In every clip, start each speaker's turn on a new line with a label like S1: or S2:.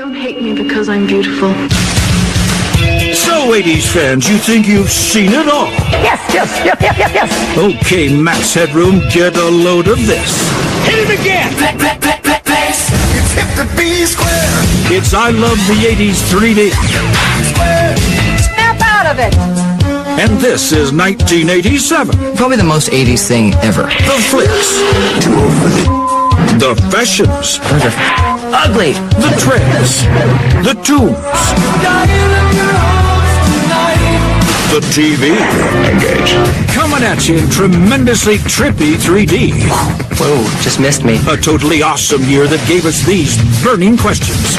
S1: Don't hate me because I'm beautiful.
S2: So, 80s fans, you think you've seen it all?
S3: Yes.
S2: Okay, Max Headroom, get a load of this.
S3: Hit it again.
S4: It's hit the B square.
S2: It's I Love the 80s 3D.
S5: Snap out of it.
S2: And this is 1987.
S6: Probably the most 80s thing ever.
S2: The flicks. The fashions.
S6: Those are ugly.
S2: The trends. The tunes. The TV.
S6: Engage.
S2: Coming at you in tremendously trippy 3D.
S6: Whoa, just missed me.
S2: A totally awesome year that gave us these burning questions.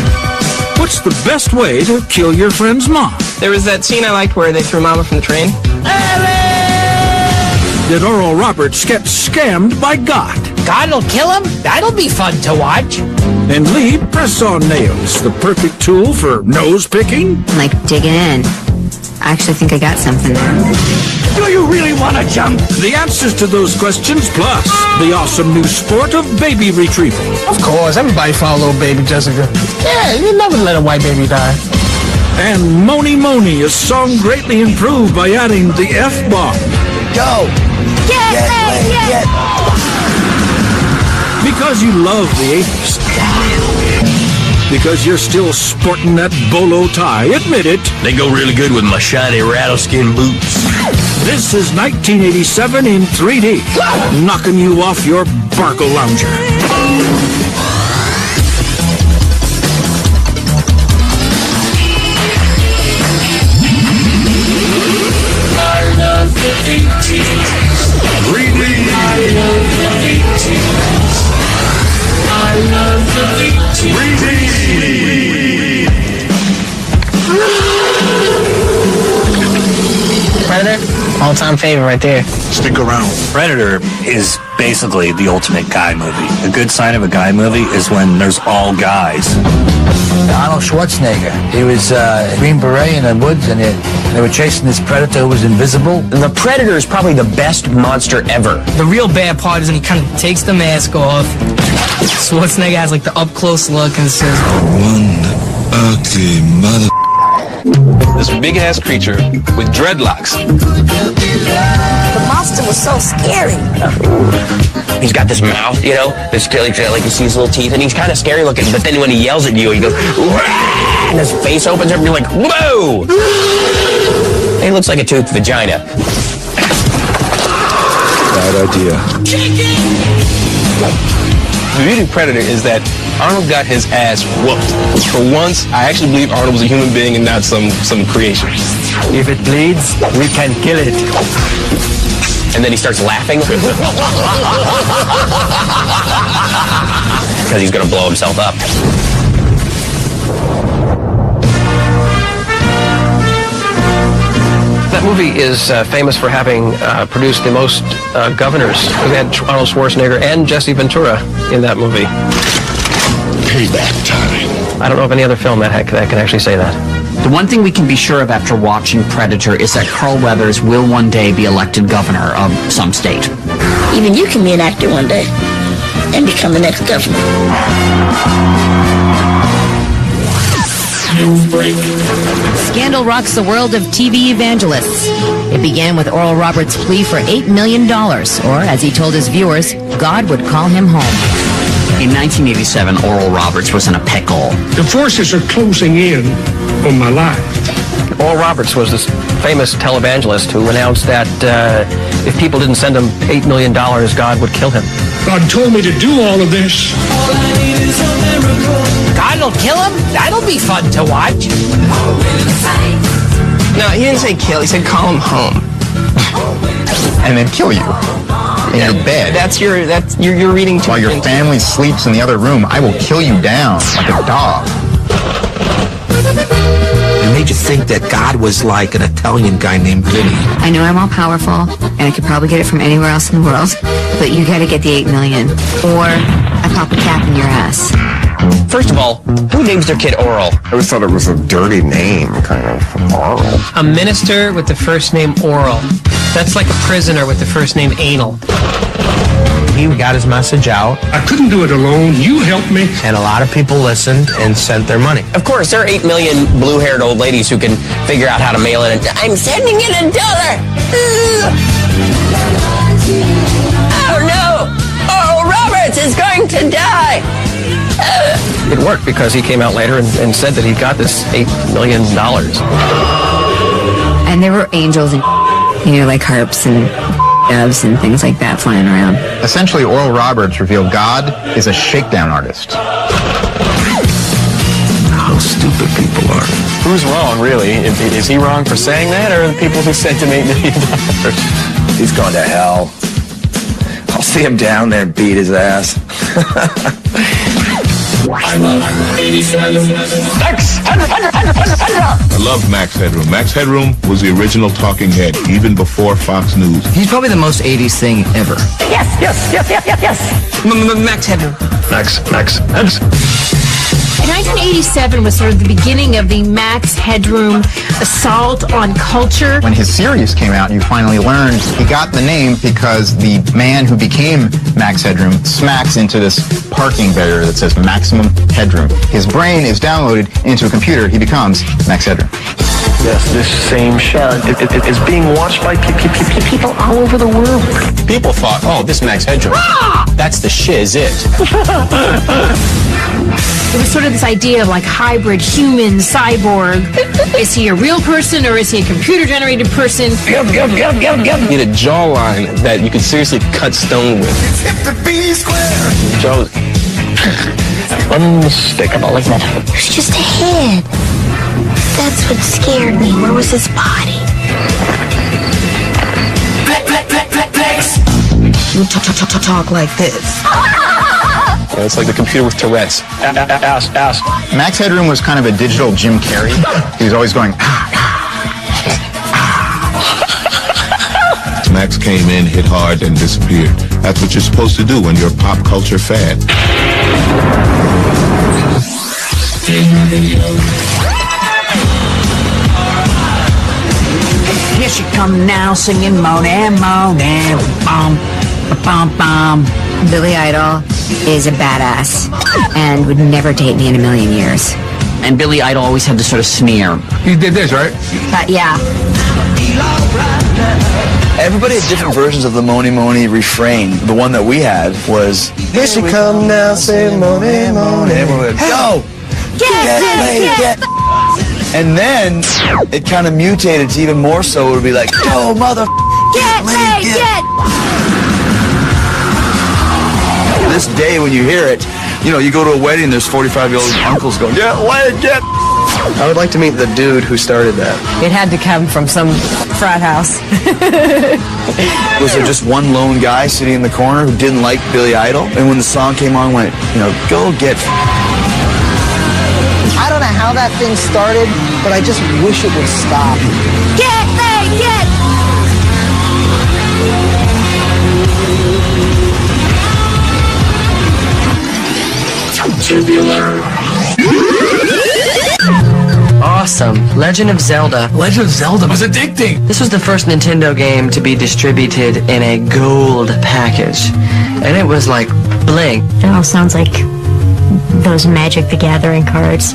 S2: What's the best way to kill your friend's mom?
S7: There was that scene I liked where they threw Mama from the train.
S2: Did Oral Roberts get scammed by God?
S8: God'll kill him? That'll be fun to watch.
S2: And Lee, Presson Nails, the perfect tool for nose picking?
S9: Like digging in. I actually think I got something there.
S3: Do you really want to jump?
S2: The answers to those questions, plus the awesome new sport of baby retrieval.
S8: Of course, everybody found little baby Jessica. Yeah, you never let a white baby die.
S2: And Moni Moni, a song greatly improved by adding the F-bomb.
S4: Go.
S5: Get laid.
S2: Because you love the 80s. Because you're still sporting that bolo tie. Admit it.
S10: They go really good with my shiny rattleskin boots.
S2: This is 1987 in 3D. Knocking you off your Barco lounger.
S4: I love the 80s. 3D. I love the 80s. I love the 80s. 3D.
S8: Predator, all-time favorite right there.
S2: Stick around.
S10: Predator is basically the ultimate guy movie. A good sign of a guy movie is when there's all guys.
S6: Arnold Schwarzenegger. He was Green Beret in the woods, and they were chasing this predator who was invisible.
S7: The Predator is probably the best monster ever.
S8: The real bad part is when he kind of takes the mask off. Schwarzenegger has like the up-close look and says,
S4: One ugly mother.
S7: This big-ass creature with dreadlocks.
S5: The monster was so scary.
S7: He's got this mouth, you know, this like you see his little teeth, and he's kind of scary looking, but then when he yells at you, he goes, "Wah!" And his face opens up, and you're like, whoa! He looks like a toothed vagina.
S2: Bad idea.
S7: The beauty of Predator is that Arnold got his ass whooped. For once, I actually believe Arnold was a human being and not some creation.
S6: If it bleeds, we can kill it.
S7: And then he starts laughing. Because he's going to blow himself up.
S11: That movie is famous for having produced the most governors. We had Arnold Schwarzenegger and Jesse Ventura in that movie.
S4: Payback time.
S11: I don't know of any other film that can actually say that.
S12: The one thing we can be sure of after watching Predator is that Carl Weathers will one day be elected governor of some state.
S5: Even you can be an actor one day and become the next governor.
S9: Scandal rocks the world of TV evangelists. It began with Oral Roberts' plea for $8 million, or, as he told his viewers, God would call him home.
S12: In 1987, Oral Roberts was in a pickle.
S3: The forces are closing in on my life.
S11: Oral Roberts was this famous televangelist who announced that if people didn't send him $8 million, God would kill him.
S3: God told me to do all of this.
S8: God'll kill him? That'll be fun to watch.
S7: No, he didn't say kill. He said call him home.
S6: And then kill you in your bed.
S7: You're reading too.
S6: While your family sleeps in the other room, I will kill you down like a dog.
S10: It made you think that God was like an Italian guy named Vinny.
S9: I know I'm all powerful, and I could probably get it from anywhere else in the world, but you gotta get the $8 million, or I pop a cap in your ass.
S7: First of all, who names their kid Oral?
S13: I always thought it was a dirty name, kind of. Oral.
S8: A minister with the first name Oral. That's like a prisoner with the first name Anal.
S14: He got his message out.
S3: I couldn't do it alone. You helped me.
S14: And a lot of people listened and sent their money.
S7: Of course, there are 8 million blue-haired old ladies who can figure out how to mail it. I'm sending it $1. Oh no! Oral Roberts is going to die!
S11: It worked because he came out later and said that he got this $8 million.
S15: And there were angels and, like harps and doves and things like that flying around.
S16: Essentially, Oral Roberts revealed God is a shakedown artist.
S2: How stupid people are.
S17: Who's wrong, really? Is he wrong for saying that, or the people who sent him $8 million?
S6: He's going to hell. I'll see him down there and beat his ass.
S4: I love 87.
S2: Max Headroom. I love Max Headroom. Max Headroom was the original talking head, even before Fox News.
S6: He's probably the most 80s thing ever.
S8: Yes. Max Headroom.
S11: Max.
S18: In 1987 was sort of the beginning of the Max Headroom assault on culture.
S16: When his series came out, you finally learned he got the name because the man who became Max Headroom smacks into this parking barrier that says maximum headroom. His brain is downloaded into a computer. He becomes Max Headroom.
S17: Yes, this same show is being watched by people all over the world.
S14: People thought, oh, this Max Headroom, that's the shiz it.
S18: It was sort of this idea of like hybrid human cyborg. Is he a real person or is he a computer-generated person?
S17: You need a jawline that you could seriously cut stone with. Jaw unmistakable.
S5: It was just a head. That's what scared me. Where was his body?
S15: You talk like this.
S17: Yeah, it's like the computer with Tourette's. Ask.
S16: Max Headroom was kind of a digital Jim Carrey. He was always going,
S2: Max came in, hit hard, and disappeared. That's what you're supposed to do when you're a pop culture fan.
S8: Here she come now, singing Moanin', Moanin', bum, bum, bum.
S15: Billy Idol is a badass and would never date me in a million years.
S12: And Billy Idol always had this sort of sneer.
S6: You did this, right?
S15: Yeah.
S6: Everybody had different versions of the Moni Moni refrain. The one that we had was, here she come now, say Moni Moni. Everyone would go! Get! And then it kind of mutated to even more so. It would be like, go, mother.
S5: Get!
S6: This day when you hear it, you go to a wedding, there's 45-year-old uncles going, get!
S17: I would like to meet the dude who started that.
S15: It had to come from some frat house.
S6: Was there just one lone guy sitting in the corner who didn't like Billy Idol? And when the song came on, went, go get...
S19: I don't know how that thing started, but I just wish it would stop.
S5: Get!
S8: Awesome. Legend of Zelda.
S6: Legend of Zelda was addicting.
S8: This was the first Nintendo game to be distributed in a gold package. And it was like bling.
S20: It all sounds like those Magic the Gathering cards.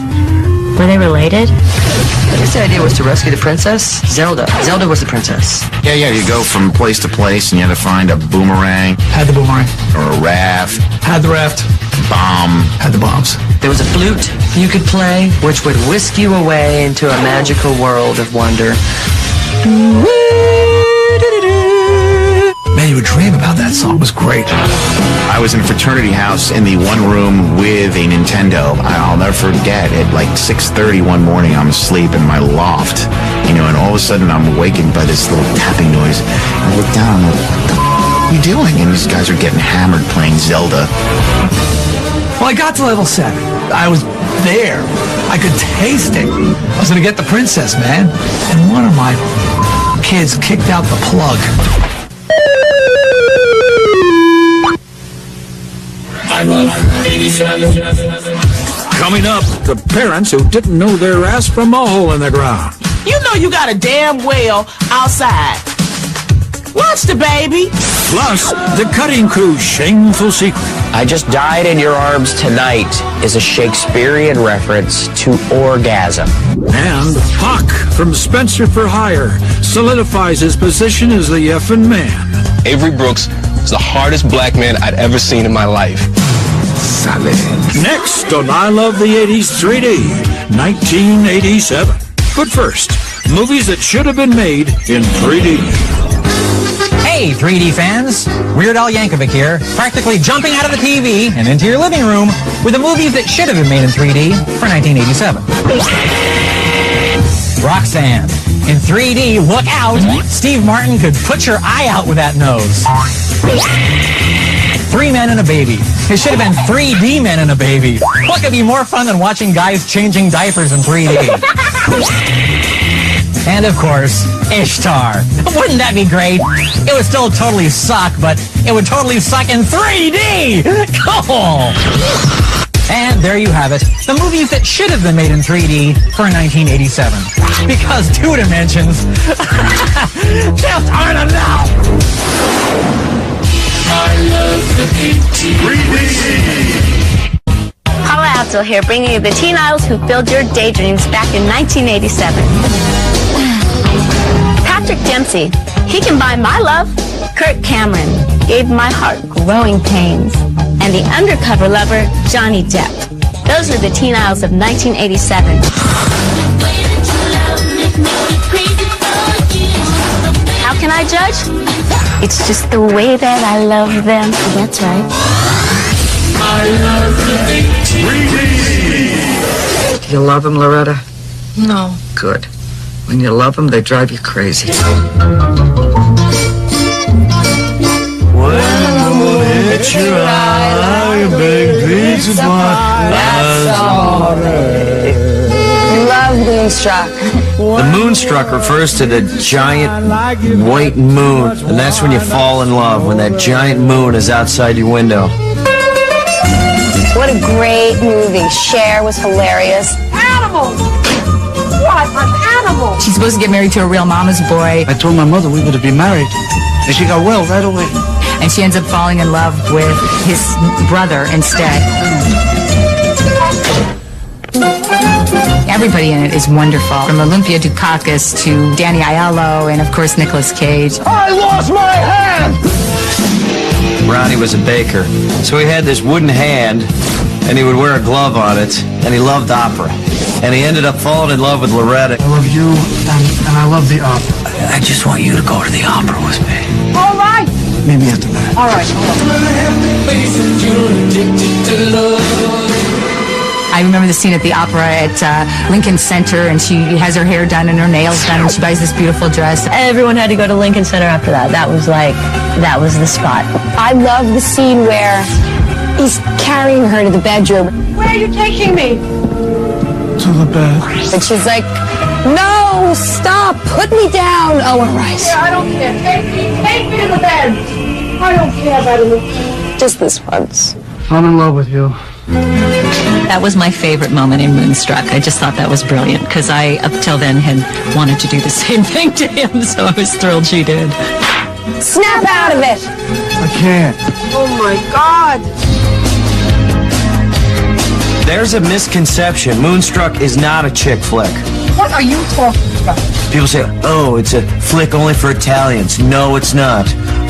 S20: Were they related?
S8: I guess the idea was to rescue the princess. Zelda was the princess.
S13: Yeah, you go from place to place and you had to find a boomerang.
S6: Had the boomerang.
S13: Or a raft.
S6: Had the raft.
S13: Bomb.
S6: Had the bombs.
S8: There was a flute you could play, which would whisk you away into a magical world of wonder.
S6: Man, you would dream about that song. It was great.
S13: I was in a fraternity house in the one room with a Nintendo. I'll never forget, at like 6:30 one morning, I'm asleep in my loft, and all of a sudden I'm awakened by this little tapping noise. I look down, I'm like, what the are you doing? And these guys are getting hammered playing Zelda.
S6: Well, I got to level 7. I was there. I could taste it. I was going to get the princess, man. And one of my kids kicked out the plug.
S4: I love 87.
S21: Coming up, the parents who didn't know their ass from a hole in the ground.
S22: You know you got a damn well outside. Watch the baby.
S21: Plus, the cutting crew's shameful secret.
S7: I Just Died in Your Arms Tonight is a Shakespearean reference to orgasm.
S21: And Hawk from Spencer for Hire solidifies his position as the effing man.
S14: Avery Brooks was the hardest black man I'd ever seen in my life.
S21: Solid. Next on I Love the 80s 3D, 1987. But first, movies that should have been made in 3D.
S23: Hey, 3D fans! Weird Al Yankovic here, practically jumping out of the TV and into your living room with the movies that should have been made in 3D for 1987. Roxanne. In 3D, look out! Steve Martin could put your eye out with that nose. 3 Men and a Baby. It should have been 3D Men and a Baby. What could be more fun than watching guys changing diapers in 3D? And of course, Ishtar. Wouldn't that be great? It would still totally suck, but it would totally suck in 3D! Cool! And there you have it, the movies that should have been made in 3D for 1987. Because 2 dimensions just aren't enough!
S4: I love the 3D.
S24: Paula Abdul here, bringing you the teen idols who filled your daydreams back in 1987. Patrick Dempsey, he can buy my love. Kirk Cameron gave my heart growing pains. And the undercover lover, Johnny Depp. Those are the teen idols of 1987. How can I judge? It's just the way that I love them. That's right.
S4: I love the 3D.
S8: You love him, Loretta?
S1: No.
S8: Good. When you love them, they drive you crazy.
S4: When the moon hits your eye, a big pizza pie. That's alright.
S24: Love Moonstruck.
S6: The Moonstruck refers to the giant white moon, and that's when you fall in love, when that giant moon is outside your window.
S24: What a great movie. Cher was hilarious.
S18: Animals! What an animal!
S1: She's supposed to get married to a real mama's boy.
S6: I told my mother we were to be married, and she got well right away.
S1: And she ends up falling in love with his brother instead. Everybody in it is wonderful. From Olympia Dukakis to Danny Aiello and, of course, Nicolas Cage.
S4: I lost my hand!
S6: Ronnie was a baker, so he had this wooden hand, and he would wear a glove on it, and he loved opera. And he ended up falling in love with Loretta.
S3: I love you, and I love the opera.
S6: I just want you to go to the opera with me.
S18: All right.
S3: Meet me after that.
S18: All right.
S1: I remember the scene at the opera at Lincoln Center, and she has her hair done and her nails done, and she buys this beautiful dress.
S20: Everyone had to go to Lincoln Center after that. That was the spot.
S24: I love the scene where he's carrying her to the bedroom.
S18: Where are you taking me?
S3: To the bed.
S24: And she's like, no, stop, put me down. Oh, all right.
S18: Yeah, I don't care. Take me to the bed. I don't care about it.
S24: Just this once.
S3: I'm in love with you.
S1: That was my favorite moment in Moonstruck. I just thought that was brilliant, because I, up till then, had wanted to do the same thing to him, so I was thrilled she did.
S24: Snap out of it.
S3: I can't.
S18: Oh, my God.
S6: There's a misconception. Moonstruck is not a chick flick.
S18: What are you talking about?
S6: People say, oh, it's a flick only for Italians. No, it's not.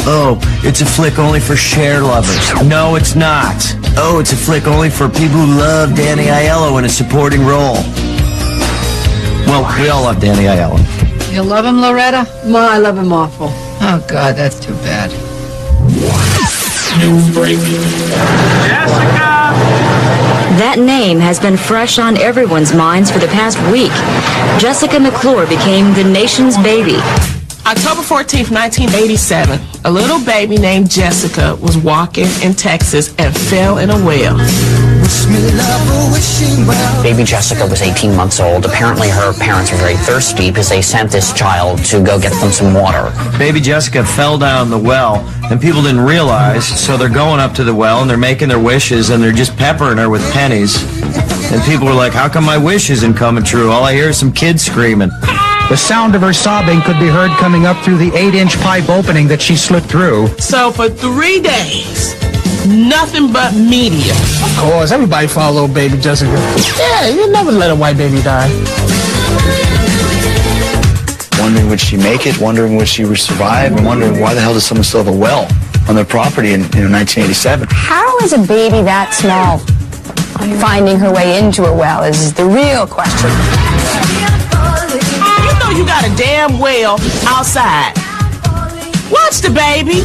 S6: Oh, it's a flick only for Cher lovers. No, it's not. Oh, it's a flick only for people who love Danny Aiello in a supporting role. Well, we all love Danny Aiello.
S8: You love him, Loretta?
S18: Ma, I love him awful.
S8: Oh, God, that's too bad.
S4: News break. Jessica!
S9: That name has been fresh on everyone's minds for the past week. Jessica McClure became the nation's baby.
S22: October 14th, 1987, a little baby named Jessica was walking in Texas and fell in a well.
S7: Baby Jessica was 18 months old. Apparently her parents were very thirsty because they sent this child to go get them some water.
S6: Baby Jessica fell down the well, and people didn't realize, so they're going up to the well, and they're making their wishes, and they're just peppering her with pennies.
S2: And people were like, how come my wish isn't coming true? All I hear is some kids screaming.
S10: The sound of her sobbing could be heard coming up through the 8-inch pipe opening that she slipped through.
S22: So for 3 days, nothing but media.
S19: Of course, everybody followed baby Jessica. Yeah, you never let a white baby die.
S6: Wondering would she make it, wondering would she survive, and wondering why the hell does someone still have a well on their property in 1987.
S5: How is a baby that small finding her way into a well is the real question.
S22: You know you got a damn well outside. Watch the baby.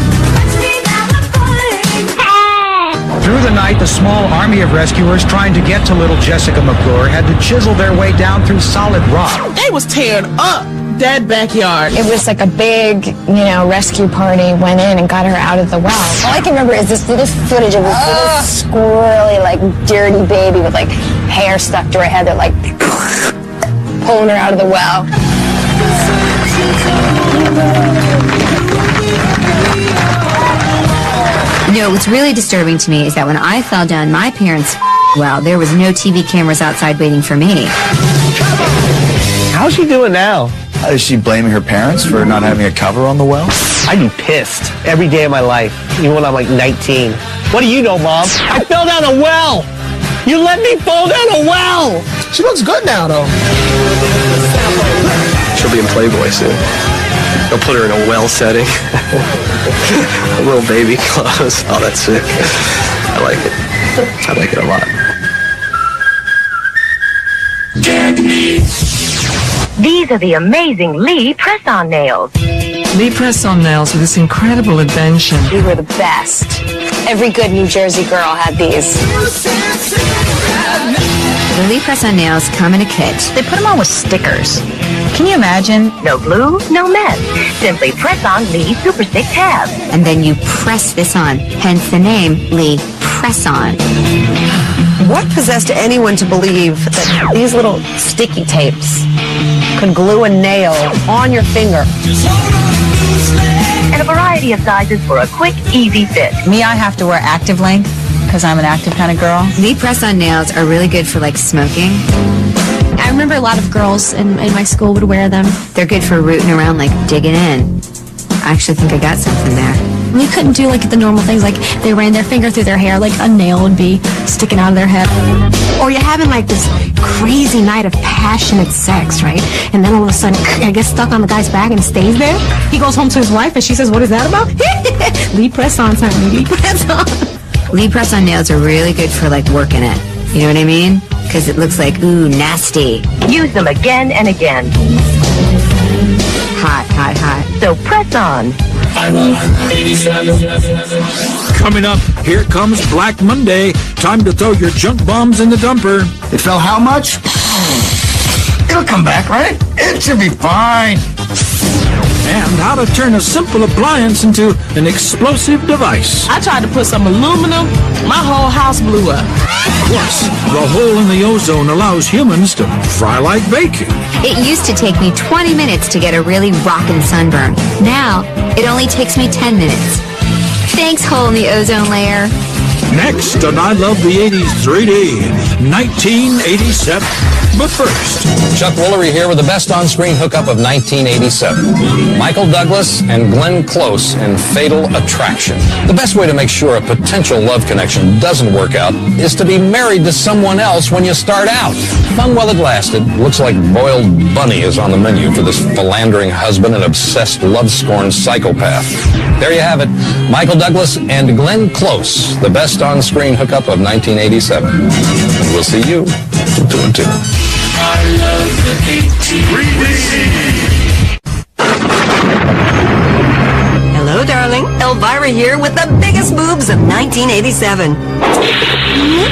S10: Through the night, the small army of rescuers trying to get to little Jessica McClure had to chisel their way down through solid rock.
S22: They was tearing up that backyard.
S5: It was like a big, rescue party went in and got her out of the well. All I can remember is this little footage of this little squirrely, dirty baby with, hair stuck to her head. They're, pulling her out of the well.
S15: What's really disturbing to me is that when I fell down my parents' well, there was no TV cameras outside waiting for me.
S19: How's she doing now?
S6: Is she blaming her parents for not having a cover on the well?
S19: I'd be pissed every day of my life, even when I'm 19. What do you know, Mom? I fell down a well! You let me fall down a well! She looks good now, though.
S17: She'll be in Playboy soon. They'll put her in a well setting. A little baby clothes. Oh, that's sick. I like it. I like it a lot.
S11: These are the amazing Lee Presson Nails.
S22: Lee Presson Nails are this incredible invention.
S5: We were the best. Every good New Jersey girl had these.
S15: The Lee Presson Nails come in a kit.
S9: They put them on with stickers. Can you imagine?
S11: No glue, no mess. Simply press on Lee Super Stick tab.
S15: And then you press this on, hence the name Lee Presson.
S16: What possessed anyone to believe that these little sticky tapes could glue a nail on your finger?
S11: And a variety of sizes for a quick, easy fit.
S9: Me, I have to wear active length because I'm an active kind of girl.
S15: Lee Presson nails are really good for smoking.
S18: I remember a lot of girls in my school would wear them.
S15: They're good for rooting around, digging in. I actually think I got something there.
S18: You couldn't do the normal things, they ran their finger through their hair, a nail would be sticking out of their head. Or you're having this crazy night of passionate sex, right? And then all of a sudden, it gets stuck on the guy's back and stays there. He goes home to his wife and she says, "What is that about?" Lee Presson, honey, Lee Presson.
S15: Lee Presson nails are really good for working it. You know what I mean? Because it looks ooh, nasty.
S11: Use them again and again.
S15: Hot, hot, hot.
S11: So press on.
S21: Coming up, here comes Black Monday. Time to throw your junk bombs in the dumper.
S3: It fell how much? It'll come back, right? It should be fine.
S21: And how to turn a simple appliance into an explosive device.
S22: I tried to put some aluminum, my whole house blew up.
S21: Plus, the hole in the ozone allows humans to fry like bacon.
S15: It used to take me 20 minutes to get a really rockin' sunburn. Now, it only takes me 10 minutes. Thanks, hole in the ozone layer.
S21: Next on I Love the 80s 3D, 1987. But first,
S14: Chuck Woolery here with the best on-screen hookup of 1987. Michael Douglas and Glenn Close in Fatal Attraction. The best way to make sure a potential love connection doesn't work out is to be married to someone else when you start out. Fun while it lasted. Looks like boiled bunny is on the menu for this philandering husband and obsessed love-scorned psychopath. There you have it. Michael Douglas and Glenn Close, the best on-screen hookup of 1987. And we'll see you in 2 and 2.
S4: I love the 3D.
S16: Hello, darling. Elvira here with the biggest boobs of 1987.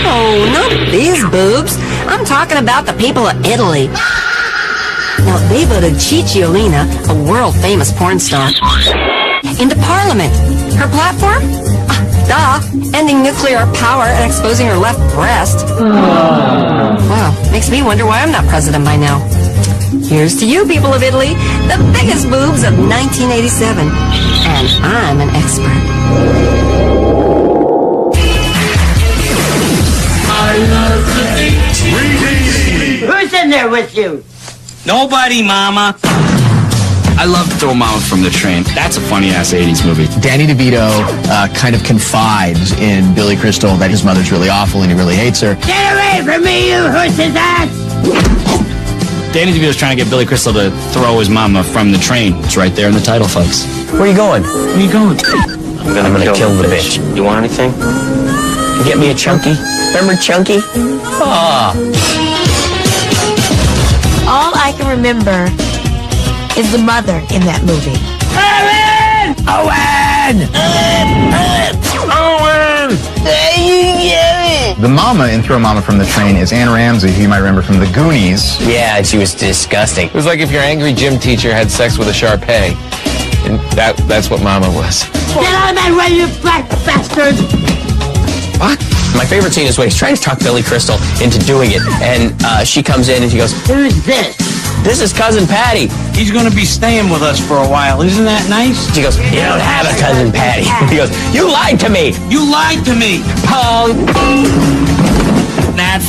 S16: No, not these boobs. I'm talking about the people of Italy. Now, they voted Cicciolina, a world-famous porn star, into Parliament. Her platform? Ending nuclear power and exposing her left breast. Wow, makes me wonder why I'm not president by now. Here's to you, people of Italy, the biggest boobs of 1987. And I'm an expert.
S4: I love the
S12: in there with you?
S13: Nobody, Mama. I love Throw Mama from the Train. That's a funny-ass 80s movie.
S6: Danny DeVito kind of confides in Billy Crystal that his mother's really awful and he really hates her.
S12: Get away from me, you horse's ass!
S13: Danny DeVito's trying to get Billy Crystal to throw his mama from the train. It's right there in the title, folks.
S7: Where are you going?
S13: Where are you going?
S7: I'm gonna kill the bitch. You want anything? Get me a Chunky. Remember Chunky? Ah.
S24: All I can remember is the mother in that movie.
S12: Owen!
S6: The mama in Throw Mama from the Train is Anne Ramsey, who you might remember from The Goonies.
S7: Yeah, she was disgusting.
S20: It was like if your angry gym teacher had sex with a Shar-Pei. And that's what Mama was.
S12: Get out of my way, you black bastard!
S7: What? My favorite scene is when he's trying to talk Billy Crystal into doing it, and she comes in and she goes,
S12: Who's this?
S7: This is Cousin Patty.
S13: He's going to be staying with us for a while. Isn't that nice?
S7: She goes, you don't have a Cousin Patty. He goes, you lied to me.
S13: You lied to me.
S7: Punk.
S13: That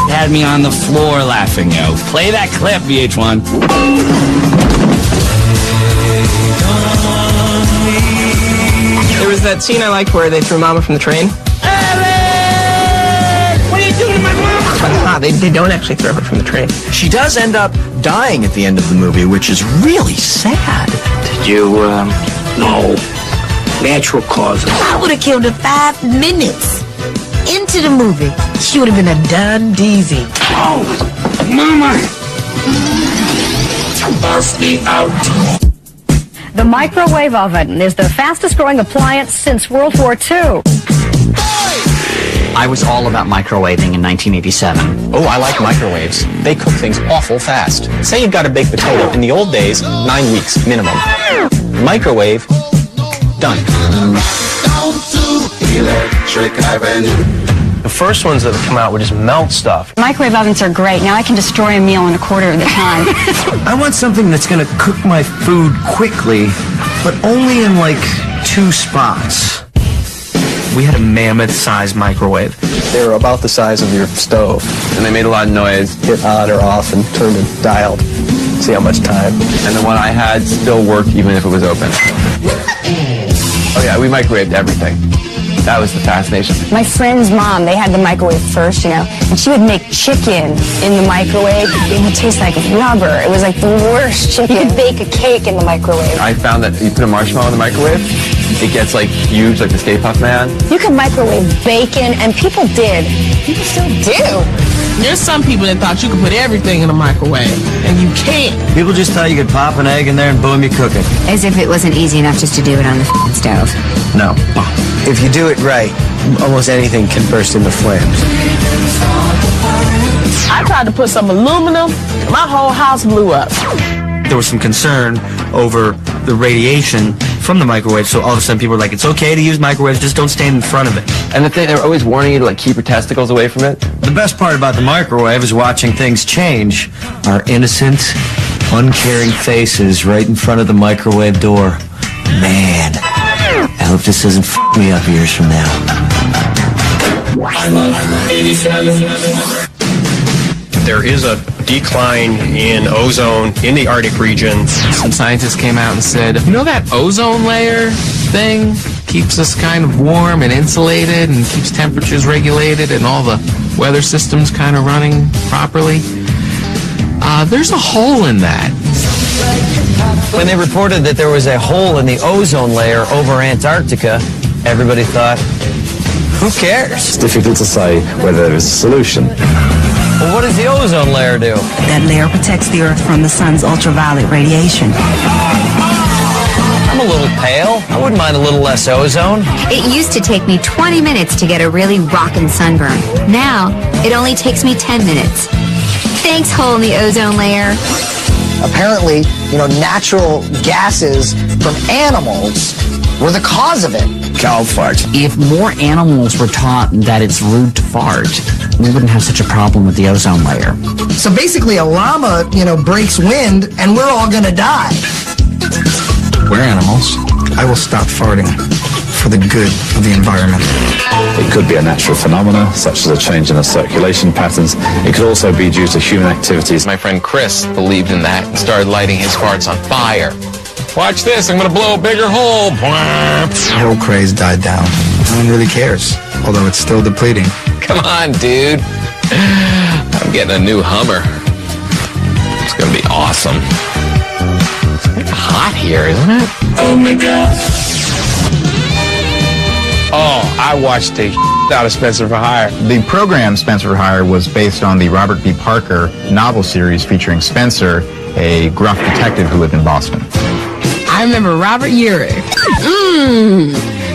S13: had me on the floor laughing, yo. Play that clip, VH1.
S17: There was that scene I liked where they threw Mama from the train.
S12: What are you doing to my mama?
S17: They don't actually throw her from the train.
S6: She does end up dying at the end of the movie, which is really sad.
S12: Did you, no. Natural causes.
S24: I would have killed her 5 minutes into the movie. She would have been a done deezy.
S12: Oh, Mama! Bust me out.
S23: The microwave oven is the fastest growing appliance since World War II.
S25: I was all about microwaving in 1987.
S6: Oh, I like microwaves. They cook things awful fast. Say you've got a baked potato. In the old days, 9 weeks minimum. Microwave, done.
S17: The first ones that would come out would just melt stuff.
S23: Microwave ovens are great. Now I can destroy a meal in a quarter of the time.
S2: I want something that's going to cook my food quickly, but only in like 2 spots.
S17: We had a mammoth-sized microwave.
S6: They were about the size of your stove.
S17: And they made a lot of noise.
S6: Hit on or off and turned and dialed. See how much time.
S17: And the one I had still worked even if it was open. Oh yeah, we microwaved everything. That was the fascination.
S5: My friend's mom, they had the microwave first, you know, and she would make chicken in the microwave. It would taste like rubber. It was like the worst chicken. You could bake a cake in the microwave.
S17: I found that you put a marshmallow in the microwave, it gets like huge, like the Stay Puft Man.
S5: You could microwave bacon, and people did. People still do.
S22: There's some people that thought you could put everything in a microwave, and you can't.
S2: People just thought you could pop an egg in there and boom, you're cooking.
S15: As if it wasn't easy enough just to do it on the stove.
S2: No.
S6: If you do it right, almost anything can burst into flames.
S22: I tried to put some aluminum, my whole house blew up.
S13: There was some concern over the radiation from the microwave, so all of a sudden people were like, it's okay to use microwaves, just don't stand in front of it.
S17: And they were always warning you to like keep your testicles away from it.
S2: The best part about the microwave is watching things change. Our innocent, uncaring faces right in front of the microwave door. Man, I hope this doesn't f me up years from now.
S26: There is a decline in ozone in the Arctic region.
S17: Some scientists came out and said, you know that ozone layer thing keeps us kind of warm and insulated and keeps temperatures regulated and all the weather systems kind of running properly? There's a hole in that.
S2: When they reported that there was a hole in the ozone layer over Antarctica, everybody thought, who cares?
S6: It's difficult to say whether there is a solution.
S2: Well, what does the ozone layer do?
S27: That layer protects the Earth from the sun's ultraviolet radiation.
S2: I'm a little pale. I wouldn't mind a little less ozone.
S15: It used to take me 20 minutes to get a really rockin' sunburn. Now, it only takes me 10 minutes. Thanks, hole in the ozone layer.
S28: Apparently, natural gases from animals were the cause of it.
S6: Cow fart.
S25: If more animals were taught that it's rude to fart, we wouldn't have such a problem with the ozone layer.
S28: So basically a llama, breaks wind and we're all gonna die.
S6: We're animals. I will stop farting
S28: for the good of the environment.
S1: It could be a natural phenomena, such as a change in the circulation patterns. It could also be due to human activities.
S20: My friend Chris believed in that and started lighting his farts on fire. Watch this, I'm gonna blow a bigger hole.
S28: The whole craze died down. No one really cares, although it's still depleting.
S20: Come on, dude. I'm getting a new Hummer. It's gonna be awesome. It's hot here, isn't it?
S12: Oh my God.
S20: Oh, I watched the out of Spencer for Hire.
S3: The program Spencer for Hire was based on the Robert B. Parker novel series featuring Spencer, a gruff detective who lived in Boston.
S22: I remember Robert Urich.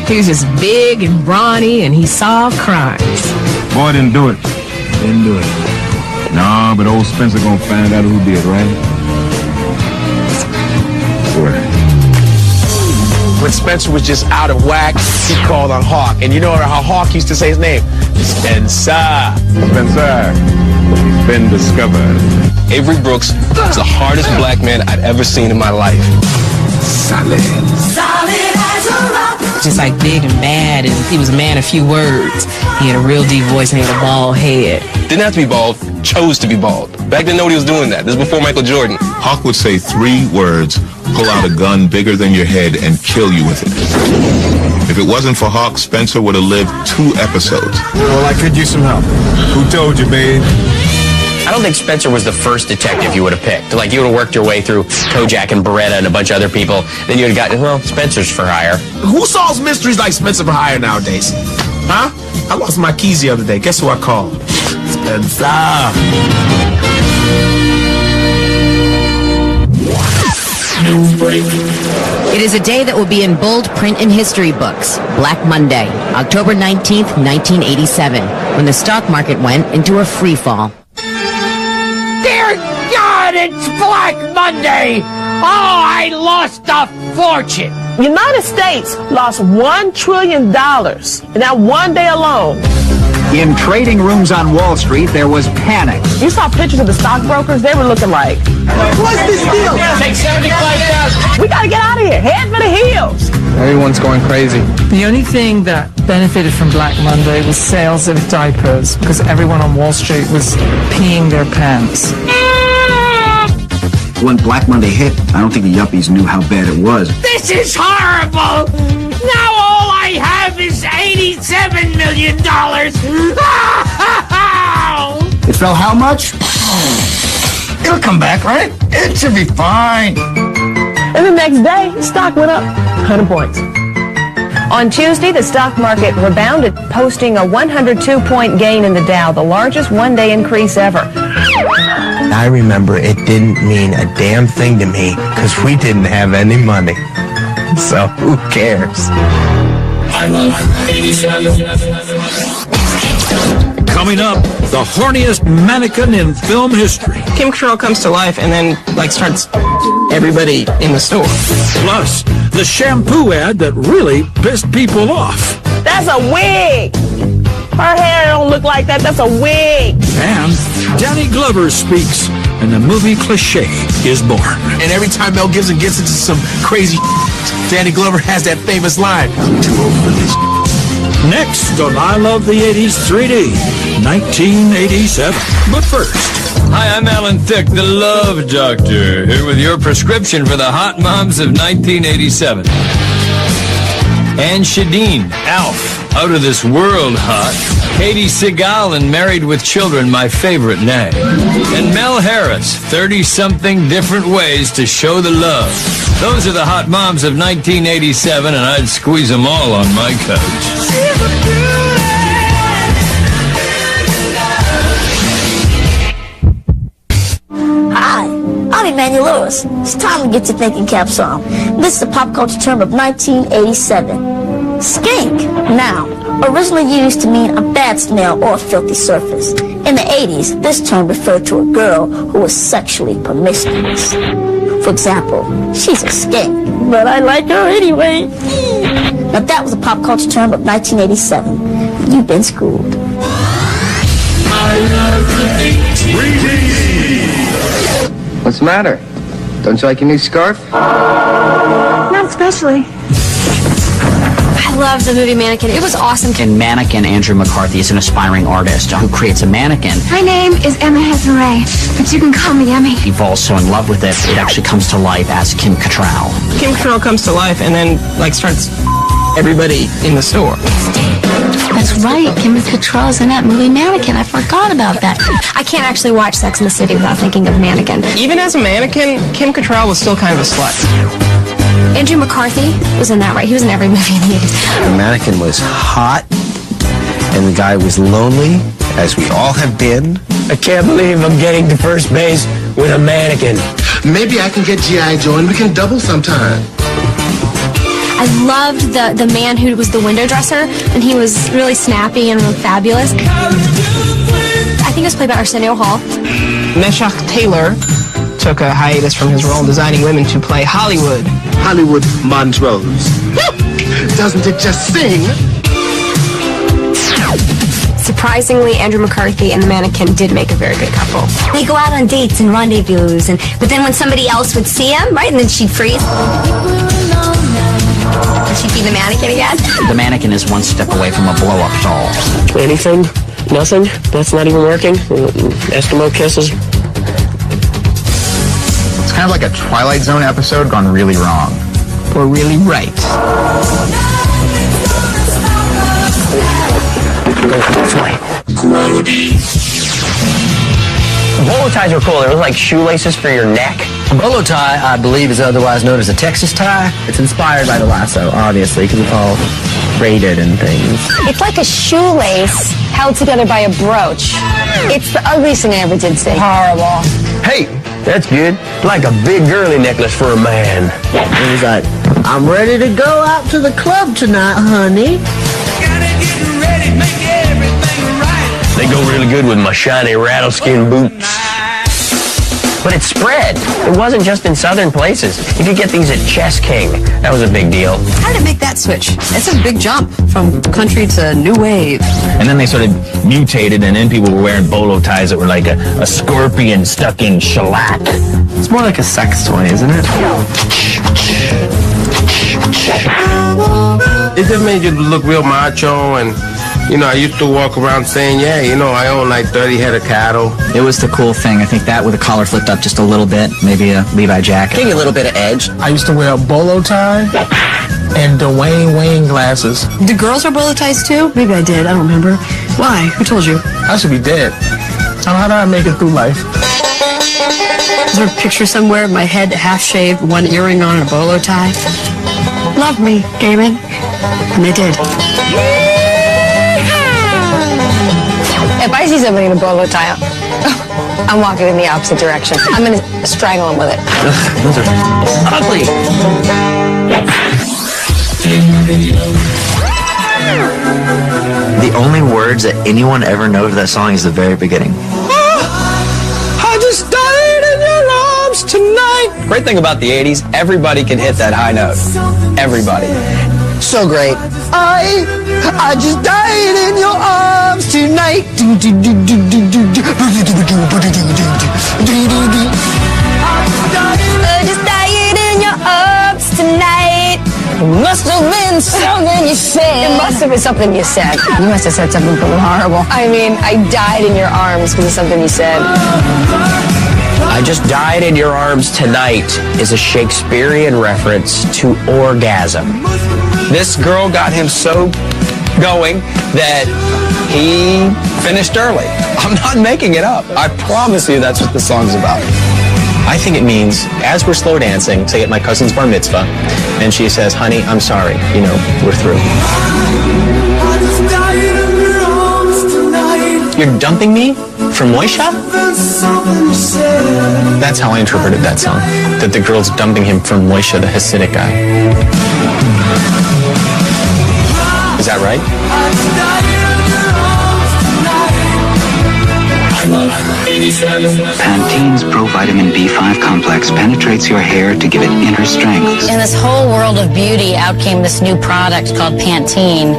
S22: He was just big and brawny, and he solved crimes.
S8: Boy, didn't do it. Didn't do it. Nah, but old Spencer gonna find out who did, right? Swear.
S20: When Spencer was just out of whack, he called on Hawk. And you know how Hawk used to say his name? Spencer.
S8: Spencer. He's been discovered.
S20: Avery Brooks was the hardest black man I'd ever seen in my life.
S8: Solid.
S12: Solid as a rock.
S22: Just like big and bad, and he was a man of few words. He had a real deep voice and he had a bald head.
S20: Didn't have to be bald, chose to be bald. Back then, nobody was doing that. This is before Michael Jordan.
S8: Hawk would say 3 words, pull out a gun bigger than your head, and kill you with it. If it wasn't for Hawk, Spencer would have lived 2 episodes. Well, I could use some help. Who told you, babe?
S7: I don't think Spencer was the first detective you would have picked. Like, you would have worked your way through Kojak and Beretta and a bunch of other people. Then you would have gotten, well, Spencer's for hire.
S20: Who solves mysteries like Spencer for Hire nowadays? Huh? I lost my keys the other day. Guess who I called? Spencer.
S9: It is a day that will be in bold print in history books. Black Monday, October 19th, 1987, when the stock market went into a free fall.
S12: Dear God, it's Black Monday! Oh, I lost a fortune!
S22: United States lost $1 trillion in that one day alone.
S10: In trading rooms on Wall Street, there was panic.
S22: You saw pictures of the stockbrokers, they were looking like, what's this deal?
S12: Take 75,000.
S22: We gotta get out of here, head for the hills.
S20: Everyone's going crazy.
S11: The only thing that benefited from Black Monday was sales of diapers, because everyone on Wall Street was peeing their pants.
S10: When Black Monday hit, I don't think the yuppies knew how bad it was.
S12: This is horrible! Now all I have is $87 million!
S10: It fell how much? It'll come back, right? It should be fine.
S22: And the next day, stock went up 100 points. On Tuesday, the stock market rebounded, posting a 102-point gain in the Dow, the largest one-day increase ever.
S7: I remember it didn't mean a damn thing to me because we didn't have any money. So who cares?
S12: I love 87.
S21: Coming up, the horniest mannequin in film history.
S22: Kim Cattrall comes to life and then, starts everybody in the store.
S21: Plus, the shampoo ad that really pissed people off.
S22: That's a wig! Her hair don't look like that. That's a wig.
S21: And Danny Glover speaks, and the movie Cliché is born.
S20: And every time Mel Gibson gets into some crazy Danny Glover has that famous line. I'm too old for this.
S21: Next on I Love the 80s 3D, 1987. But first...
S18: Hi, I'm Alan Thicke, the Love Doctor, here with your prescription for the hot moms of 1987. Anne Shadeen, Alf, out of this world hot. Katie Seagal and Married with Children, my favorite name. And Mel Harris, 30-something different ways to show the love. Those are the hot moms of 1987, and I'd squeeze them all on my couch.
S24: Hi, I'm Emmanuel Lewis. It's time to get your thinking caps on. This is a pop culture term of 1987. Skank, now, originally used to mean a bad smell or a filthy surface. In the 80s, this term referred to a girl who was sexually promiscuous. For example, she's a skank, but I like her anyway. Now that was a pop culture term of 1987. You've been schooled.
S19: What's the matter? Don't you like your new scarf?
S22: Not especially. I
S15: loved the movie Mannequin. It was awesome.
S25: In Mannequin, Andrew McCarthy is an aspiring artist who creates a mannequin.
S15: My name is Emma Hezare, but you can call me Emmy.
S25: He falls so in love with it, it actually comes to life as Kim Cattrall.
S4: Kim Cattrall comes to life and then, like, starts everybody in the store.
S24: That's right. Kim Cattrall's in that movie Mannequin. I forgot about that.
S15: I can't actually watch Sex and the City without thinking of Mannequin.
S4: Even as a mannequin, Kim Cattrall was still kind of a slut.
S15: Andrew McCarthy was in that, right? He was in every movie in the 80s.
S5: The mannequin was hot, and the guy was lonely, as we all have been.
S7: I can't believe I'm getting to first base with a mannequin.
S13: Maybe I can get G.I. Joe and we can double sometime.
S15: I loved the man who was the window dresser, and he was really snappy and really fabulous. I think it was played by Arsenio Hall.
S4: Meshack Taylor took a hiatus from his role in designing women to play Hollywood.
S13: Hollywood Montrose. Doesn't it just sing?
S15: Surprisingly, Andrew McCarthy and the mannequin did make a very good couple.
S24: They go out on dates and rendezvous, but then when somebody else would see him, right, and then she'd freeze. She'd be the mannequin again.
S25: The mannequin is one step away from a blow-up doll.
S7: Anything? Nothing? That's not even working? Eskimo kisses?
S3: It's kind of like a Twilight Zone episode gone really wrong.
S4: Or really right.
S7: Bolo ties were cool. They were like shoelaces for your neck.
S2: A bolo tie, I believe, is otherwise known as a Texas tie. It's inspired by the lasso, obviously, because it's all braided and things.
S22: It's like a shoelace held together by a brooch. It's the ugliest thing I ever did see. Horrible.
S7: Hey, that's good. Like a big girly necklace for a man.
S10: And he's like, I'm ready to go out to the club tonight, honey.
S7: They go really good with my shiny rattleskin boots. But it spread. It wasn't just in southern places. You could get these at Chess King. That was a big deal.
S14: How did it make that switch? It's a big jump from country to new wave.
S20: And then they sort of mutated, and then people were wearing bolo ties that were like a scorpion stuck in shellac.
S2: It's more like a sex toy, isn't it?
S13: It just made you look real macho, and you know, I used to walk around saying, yeah, you know, I own like 30 head of cattle.
S25: It was the cool thing. I think that with the collar flipped up just a little bit, maybe a Levi jacket.
S14: Getting a little bit of edge.
S13: I used to wear a bolo tie and Dwayne Wayne glasses.
S14: Do girls wear bolo ties too? Maybe I did. I don't remember. Why? Who told you?
S13: I should be dead. How did I make it through life?
S14: Is there a picture somewhere of my head half shaved, one earring on, and a bolo tie? Love me, Damon. And they did.
S22: If I see somebody in a bolo tie, I'm walking in the opposite direction. I'm going to strangle him with it.
S2: Those are ugly. The only words that anyone ever knows of that song is the very beginning.
S4: I just died in your arms tonight.
S7: Great thing about the 80s, everybody can hit that high note. Everybody.
S28: So great. I just died in your arms tonight.
S15: I just died in your arms tonight.
S22: It must have been something you said. It must have been something you said. You must have said something pretty horrible. I mean, I died in your arms because of something you said.
S7: I just died in your arms tonight is a Shakespearean reference to orgasm. This girl got him so going that he finished early. I'm not making it up. I promise you that's what the song's about. I think it means, as we're slow dancing, say at my cousin's bar mitzvah, and she says, honey, I'm sorry, you know, we're through. You're dumping me from Moisha? That's how I interpreted that song, that the girl's dumping him from Moisha, the Hasidic guy. Is that right?
S25: Pantene's Provitamin B5 complex penetrates your hair to give it inner strength.
S24: In this whole world of beauty, out came this new product called Pantene,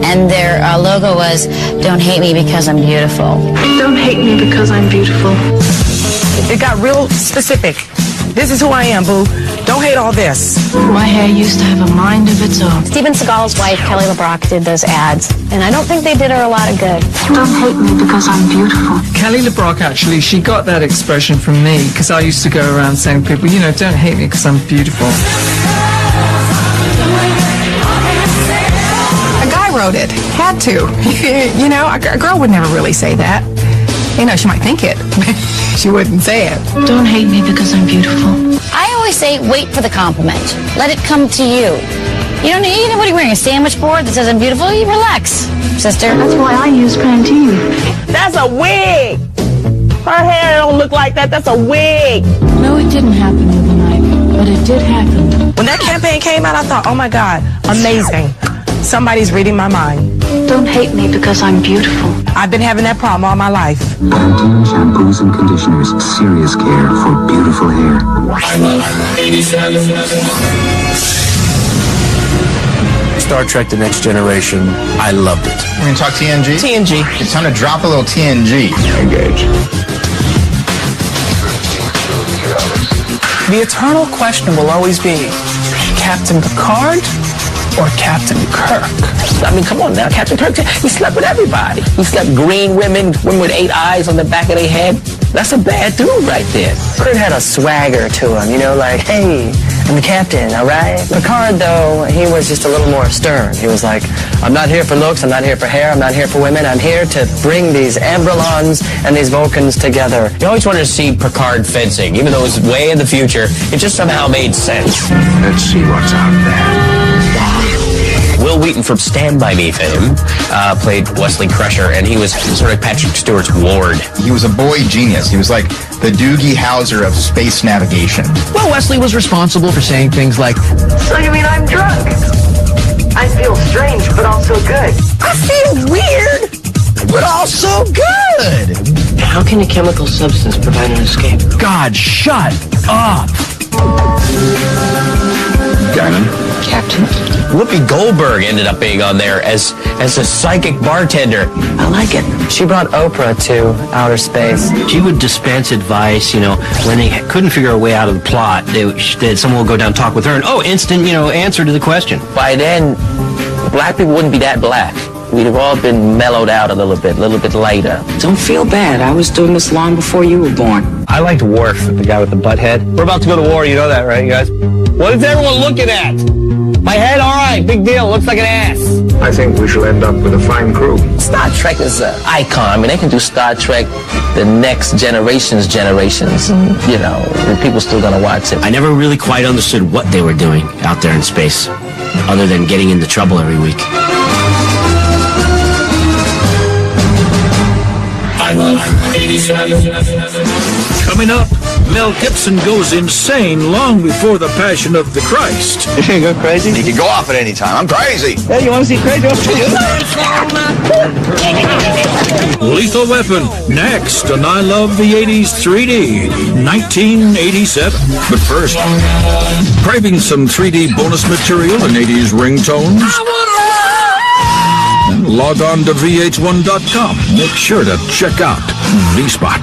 S24: and their logo was, "Don't hate me because I'm beautiful."
S14: Don't hate me because I'm beautiful. It got real specific. This is who I am, boo.
S4: Don't hate all this.
S24: My hair used to have a mind of its own. Steven Seagal's wife, Kelly LeBrock, did those ads, and I don't think they did her a lot of good. Don't hate me because I'm beautiful.
S11: Kelly LeBrock, actually, she got that expression from me because I used to go around saying to people, you know, don't hate me because I'm beautiful.
S4: A guy wrote it. Had to. You know, a girl would never really say that. You know, she might think it, but she wouldn't say it.
S24: Don't hate me because I'm beautiful. I always say, wait for the compliment. Let it come to you. You don't need anybody wearing a sandwich board that says I'm beautiful. You relax, sister. That's why I use Pantene.
S4: That's a wig. Her hair don't look like that. That's a wig.
S24: No, it didn't happen overnight, but it did happen.
S4: When that campaign came out, I thought, oh my God, amazing. Somebody's reading my mind.
S24: Don't hate me because I'm beautiful.
S4: I've been having that problem all my life.
S1: Pantene shampoos and conditioners. Serious care for beautiful hair.
S2: Star Trek The Next Generation, I loved it.
S3: We're going to talk TNG?
S4: TNG.
S3: It's time to drop a little TNG. Engage.
S4: The eternal question will always be, Captain Picard or Captain Kirk? I mean, come on now, Captain Kirk, he slept with everybody. He slept green women with 8 eyes on the back of their head. That's a bad dude right there.
S6: Kirk had a swagger to him, you know, like, hey, I'm the captain, all right? Picard, though, he was just a little more stern. He was like, I'm not here for looks, I'm not here for hair, I'm not here for women, I'm here to bring these Ambrelons and these Vulcans together.
S7: You always wanted to see Picard fencing, even though it was way in the future. It just somehow made sense.
S1: Let's see what's out there.
S7: Will Wheaton from Stand By Me fame played Wesley Crusher, and he was sort of Patrick Stewart's ward.
S3: He was a boy genius. He was like the Doogie Howser of space navigation.
S2: Well, Wesley was responsible for saying things like,
S8: So you mean I'm drunk? I feel strange, but also good.
S4: I feel weird, but also good.
S6: How can a chemical substance provide an escape?
S2: God, shut up!
S3: Diamond?
S6: Captain.
S7: Whoopi Goldberg ended up being on there as a psychic bartender.
S6: I like it. She brought Oprah to outer space.
S2: She would dispense advice, you know, when they couldn't figure a way out of the plot, someone would go down and talk with her, and instant, answer to the question.
S7: By then, black people wouldn't be that black. We'd have all been mellowed out a little bit lighter.
S6: Don't feel bad. I was doing this long before you were born.
S5: I liked Worf, the guy with the butt head. We're about to go to war, you know that, right, you guys? What is everyone looking at? My head, all right, big deal, looks like an ass.
S1: I think we shall end up with a fine crew.
S7: Star Trek is an icon. I mean, they can do Star Trek the next generations, and people still gonna watch it.
S2: I never really quite understood what they were doing out there in space, other than getting into trouble every week.
S21: Coming up, Mel Gibson goes insane long before the Passion of the Christ.
S10: You can go crazy?
S3: He can go off at any time. I'm crazy.
S10: Hey, you want to see crazy?
S21: Lethal Weapon, next on I Love the 80s 3D, 1987. But first, craving some 3D bonus material and 80s ringtones? Log on to VH1.com. Make sure to check out V-Spot.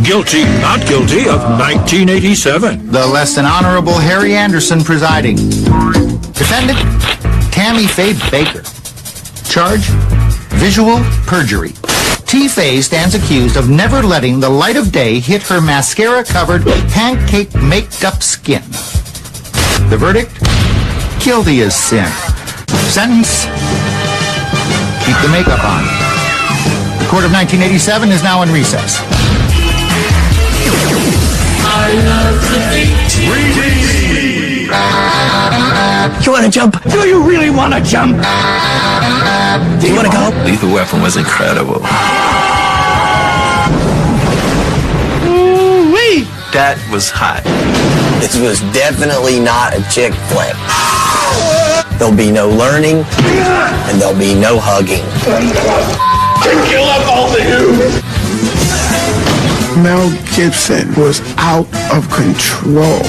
S21: Guilty, not guilty of 1987.
S3: The less than honorable Harry Anderson presiding. Defendant, Tammy Faye Baker. Charge, visual perjury. T-Faye stands accused of never letting the light of day hit her mascara-covered, pancake maked-up skin. The verdict? Guilty as sin. Sentence? Keep the makeup on. The court of 1987 is now in recess.
S2: You want to jump?
S10: Do you really want to jump?
S2: Do you want to go?
S20: Lethal Weapon was incredible.
S10: Ooh-wee!
S20: That was hot.
S6: This was definitely not a chick flick. There'll be no learning, and there'll be no hugging.
S12: To kill up all the Who.
S9: Mel Gibson was out of control.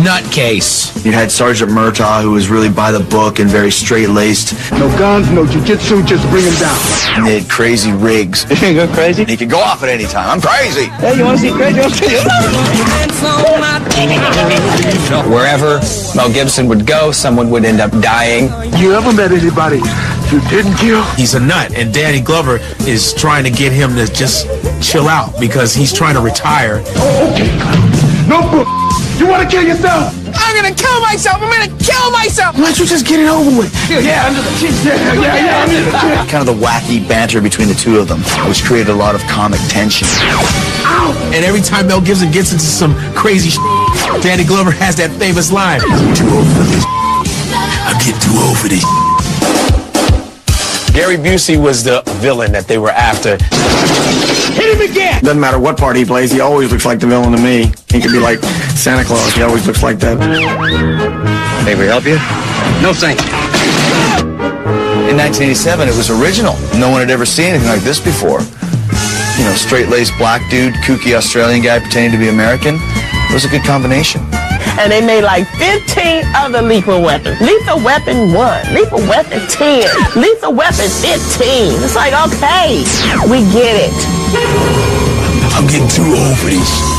S2: Nutcase. You had Sergeant Murtaugh, who was really by the book and very straight-laced.
S9: No guns, no jiu-jitsu, just bring him down.
S2: And they had crazy rigs.
S9: You can go crazy?
S2: He could go off at any time. I'm crazy.
S9: Hey, you want to see crazy?
S6: Wherever Mel Gibson would go, someone would end up dying.
S9: You ever met anybody you didn't kill?
S16: He's a nut, and Danny Glover is trying to get him to just chill out because he's trying to retire.
S9: Okay, no book. You want to kill yourself?
S12: I'm gonna kill myself! I'm gonna kill myself!
S9: Why don't you just get it over with? Yeah, under the chin. Yeah, under the chin.
S2: Kind of the wacky banter between the two of them, which created a lot of comic tension.
S16: Ow! And every time Mel Gibson gets into some crazy Danny Glover has that famous line. I'm too old for this. I'm getting too old for this.
S4: Gary Busey was the villain that they were after.
S16: Hit him again!
S5: Doesn't matter what part he plays, he always looks like the villain to me. He could be like Santa Claus, he always looks like that.
S2: May we help you?
S5: No, thank you.
S2: In 1987, it was original. No one had ever seen anything like this before. You know, straight-laced black dude, kooky Australian guy pretending to be American. It was a good combination.
S4: And they made like 15 other lethal weapons. Lethal Weapon 1, Lethal Weapon 10, Lethal Weapon 15. It's like, okay, we get it.
S16: I'm getting too old for this.